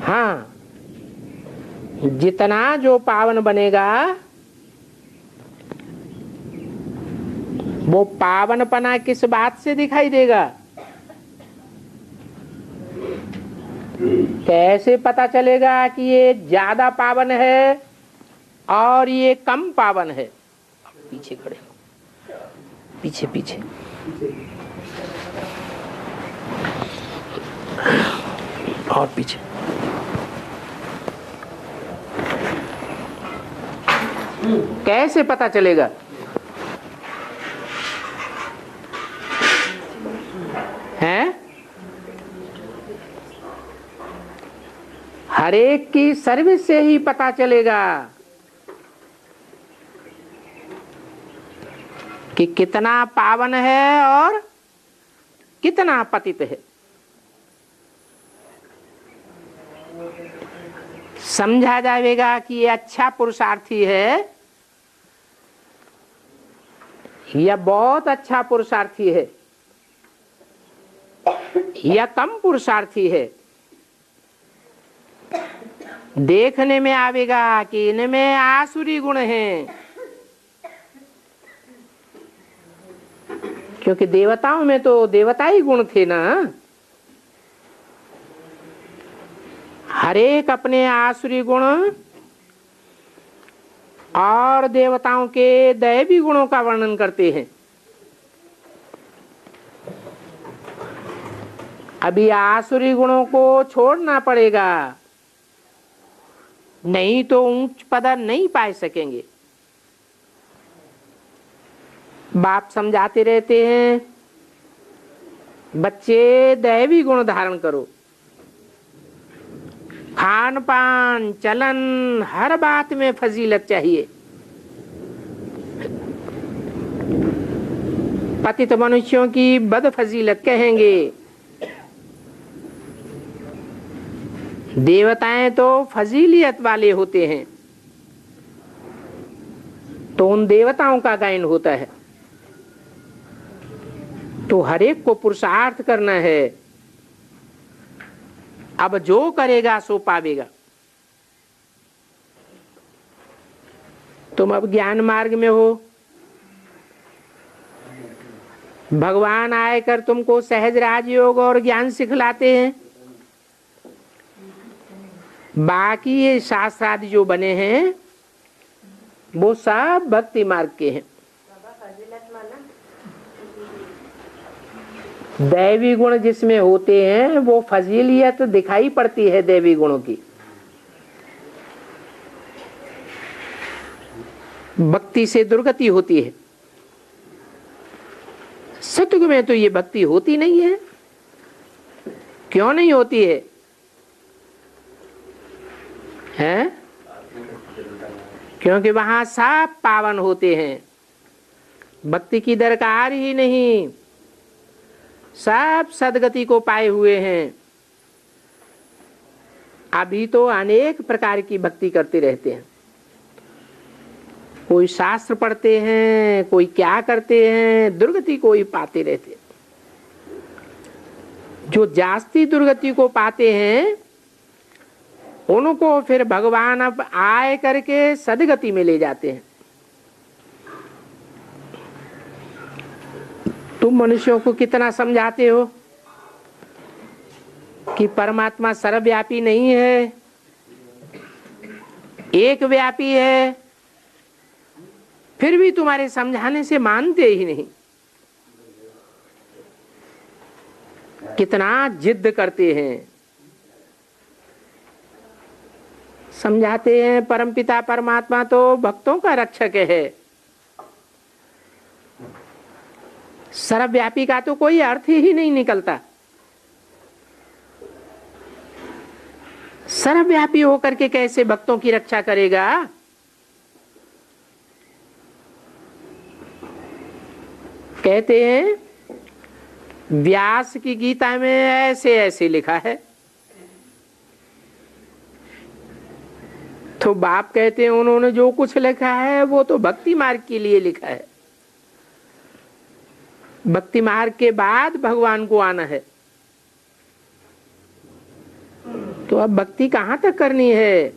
हाँ, जितना जो पावन बनेगा वो पावनपना किस बात से दिखाई देगा? कैसे पता चलेगा कि ये ज्यादा पावन है और ये कम पावन है? पीछे खड़े हो, पीछे पीछे। और पीछे। कैसे पता चलेगा? हैं? हर एक की सर्विस से ही पता चलेगा कि कितना पावन है और कितना पतित है। समझा जाएगा कि ये अच्छा पुरुषार्थी है या बहुत अच्छा पुरुषार्थी है या कम पुरुषार्थी है। देखने में आवेगा कि इनमें आसुरी गुण हैं, क्योंकि देवताओं में तो देवताई गुण थे ना। हरेक अपने आसुरी गुण और देवताओं के दैवी गुणों का वर्णन करते हैं। अभी आसुरी गुणों को छोड़ना पड़ेगा, नहीं तो उच्च पद नहीं पा सकेंगे। बाप समझाते रहते हैं, बच्चे दैवी गुण धारण करो। खान पान चलन हर बात में फजीलत चाहिए। पतित मनुष्यों की बद फजीलत कहेंगे, देवताएं तो फजीलियत वाले होते हैं, तो उन देवताओं का गायन होता है। तो हरेक को पुरुषार्थ करना है। अब जो करेगा सो पावेगा। तुम अब ज्ञान मार्ग में हो, भगवान आकर तुमको सहज राजयोग और ज्ञान सिखलाते हैं। बाकी ये शास्त्रादि जो बने हैं वो सब भक्ति मार्ग के हैं। दैवी गुण जिसमें होते हैं वो फजीलियत दिखाई पड़ती है दैवी गुणों की। भक्ति से दुर्गति होती है। सतयुग में तो ये भक्ति होती नहीं है। क्यों नहीं होती है? हैं? क्योंकि वहां सब पावन होते हैं, भक्ति की दरकार ही नहीं, सब सदगति को पाए हुए हैं। अभी तो अनेक प्रकार की भक्ति करते रहते हैं। कोई शास्त्र पढ़ते हैं, कोई क्या करते हैं, दुर्गति को ही पाते रहते हैं। जो जास्ती दुर्गति को पाते हैं उनको फिर भगवान अब आए करके सदगति में ले जाते हैं। तुम मनुष्यों को कितना समझाते हो कि परमात्मा सर्वव्यापी नहीं है, एक व्यापी है, फिर भी तुम्हारे समझाने से मानते ही नहीं। कितना जिद करते हैं। समझाते हैं परमपिता परमात्मा तो भक्तों का रक्षक है, सर्वव्यापी का तो कोई अर्थ ही नहीं निकलता। सर्वव्यापी होकर के कैसे भक्तों की रक्षा करेगा? कहते हैं व्यास की गीता में ऐसे ऐसे लिखा है, तो बाप कहते हैं उन्होंने जो कुछ लिखा है वो तो भक्ति मार्ग के लिए लिखा है। भक्ति मार्ग के बाद भगवान को आना है। तो अब भक्ति कहां तक करनी है?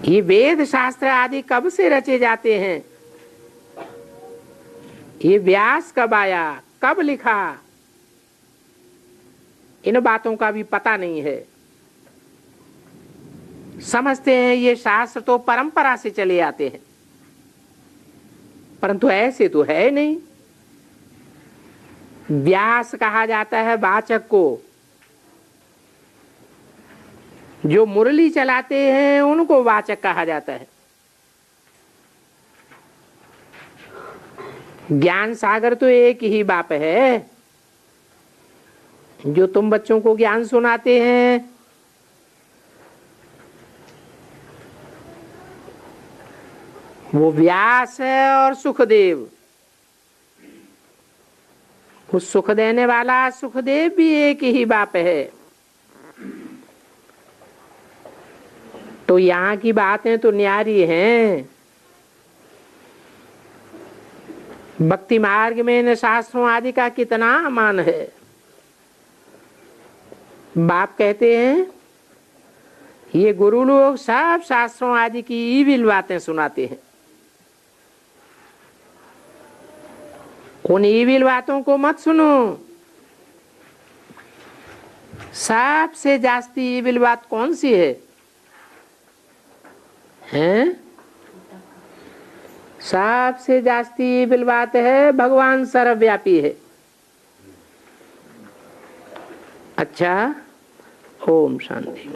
ये वेद शास्त्र आदि कब से रचे जाते हैं? ये व्यास कब आया, कब लिखा, इन बातों का भी पता नहीं है। समझते हैं ये शास्त्र तो परंपरा से चले आते हैं, परंतु ऐसे तो है नहीं। व्यास कहा जाता है वाचक को, जो मुरली चलाते हैं उनको वाचक कहा जाता है। ज्ञान सागर तो एक ही बाप है, जो तुम बच्चों को ज्ञान सुनाते हैं वो व्यास है और सुखदेव। उस सुख देने वाला सुखदेव भी एक ही बाप है। तो यहाँ की बातें तो न्यारी हैं। भक्ति मार्ग में इन शास्त्रों आदि का कितना मान है। बाप कहते हैं ये गुरु लोग सब शास्त्रों आदि की ईविल बातें सुनाते हैं। उन ईविल बातों को मत सुनो। सबसे जास्ती ईविल बात कौन सी है? हैं? सबसे जास्ती ईविल बात है भगवान सर्वव्यापी है। अच्छा, ओम शांति।